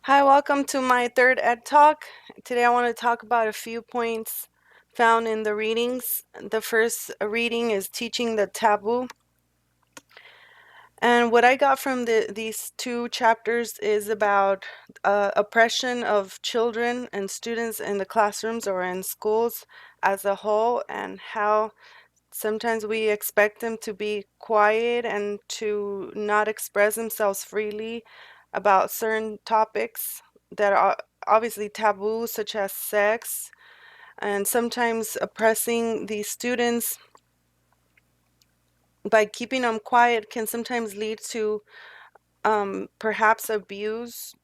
Hi, welcome to my third Ed Talk. Today I want to talk about a few points found in the readings. The first reading is Teaching the Taboo. And what I got from these two chapters is about oppression of children and students in the classrooms or in schools as a whole, and how sometimes we expect them to be quiet and to not express themselves freely about certain topics that are obviously taboo, such as sex, and sometimes oppressing these students by keeping them quiet can sometimes lead to perhaps abuse.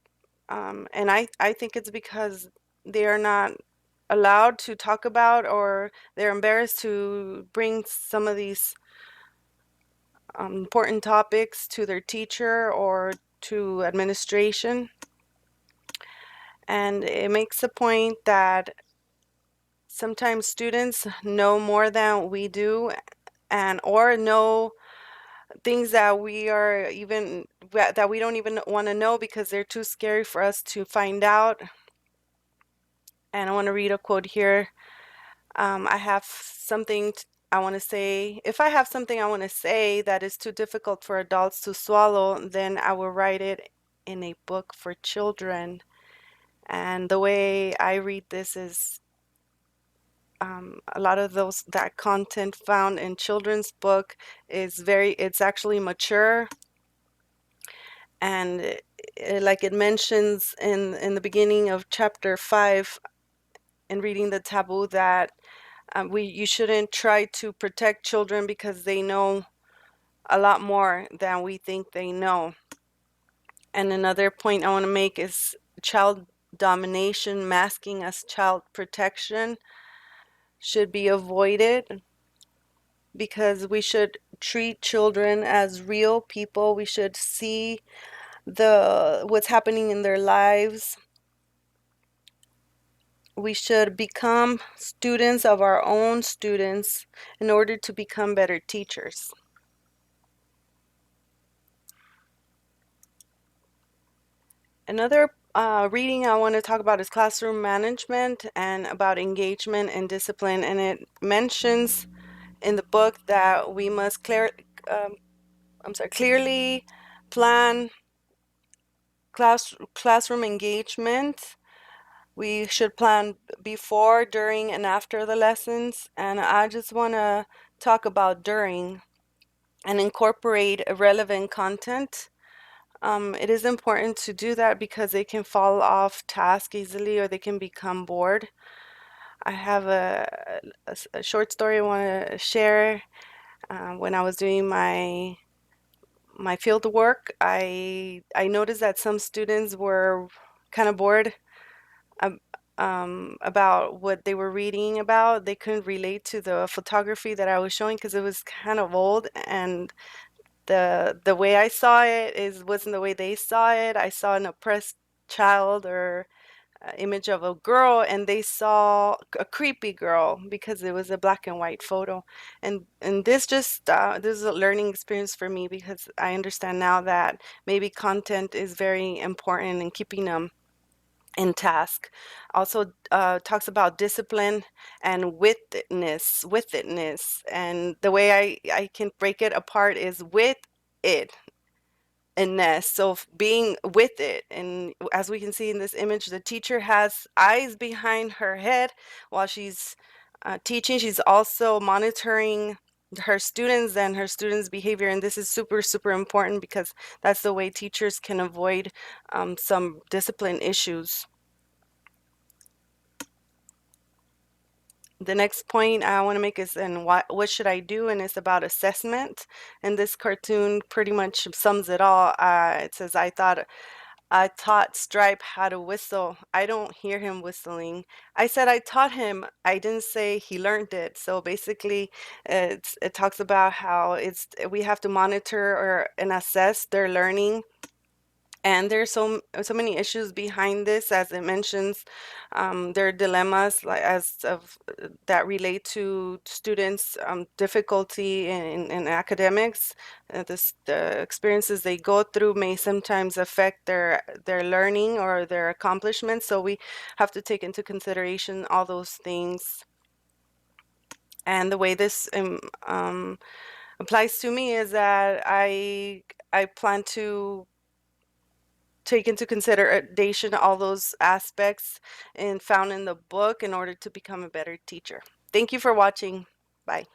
And I think it's because they are not allowed to talk about, or they're embarrassed to bring some of these important topics to their teacher or to administration. And it makes a point that sometimes students know more than we do, and or know things that we don't even want to know because they're too scary for us to find out. And I want to read a quote here. I have something I want to say. If I have something I want to say that is too difficult for adults to swallow, then I will write it in a book for children. And the way I read this is a lot of that content found in children's book it's actually mature, and like it mentions in the beginning of chapter 5 in reading the taboo, that you shouldn't try to protect children because they know a lot more than we think they know. And another point I want to make is child domination masking as child protection should be avoided, because we should treat children as real people. We should see the what's happening in their lives. We should become students of our own students in order to become better teachers. Another reading I want to talk about is classroom management and about engagement and discipline. And it mentions in the book that we must clearly plan classroom engagement. We should plan before, during, and after the lessons. And I just want to talk about during and incorporate relevant content. It is important to do that because they can fall off task easily, or they can become bored. I have a short story I want to share. When I was doing my field work, I noticed that some students were kind of bored ab- about what they were reading about. They couldn't relate to the photography that I was showing because it was kind of old, and the way I saw it wasn't the way they saw it. I saw an oppressed child, or image of a girl, and they saw a creepy girl because it was a black and white photo. And this is a learning experience for me, because I understand now that maybe content is very important in keeping them in task. Also talks about discipline and with itness, and the way I can break it apart is with it and ness. So being with it. And as we can see in this image, the teacher has eyes behind her head while she's teaching. She's also monitoring her students and her students' behavior. And this is super, super important, because that's the way teachers can avoid some discipline issues. The next point I want to make is, and what should I do? And it's about assessment. And this cartoon pretty much sums it all. It says, I taught Stripe how to whistle. I don't hear him whistling. I said I taught him. I didn't say he learned it. So basically, it talks about how we have to monitor or and assess their learning And there's so many issues behind this, as it mentions. There are dilemmas like as of that relate to students' difficulty in academics. The experiences they go through may sometimes affect their learning or their accomplishments. So we have to take into consideration all those things. And the way this applies to me is that I plan to take into consideration all those aspects and found in the book in order to become a better teacher. Thank you for watching. Bye.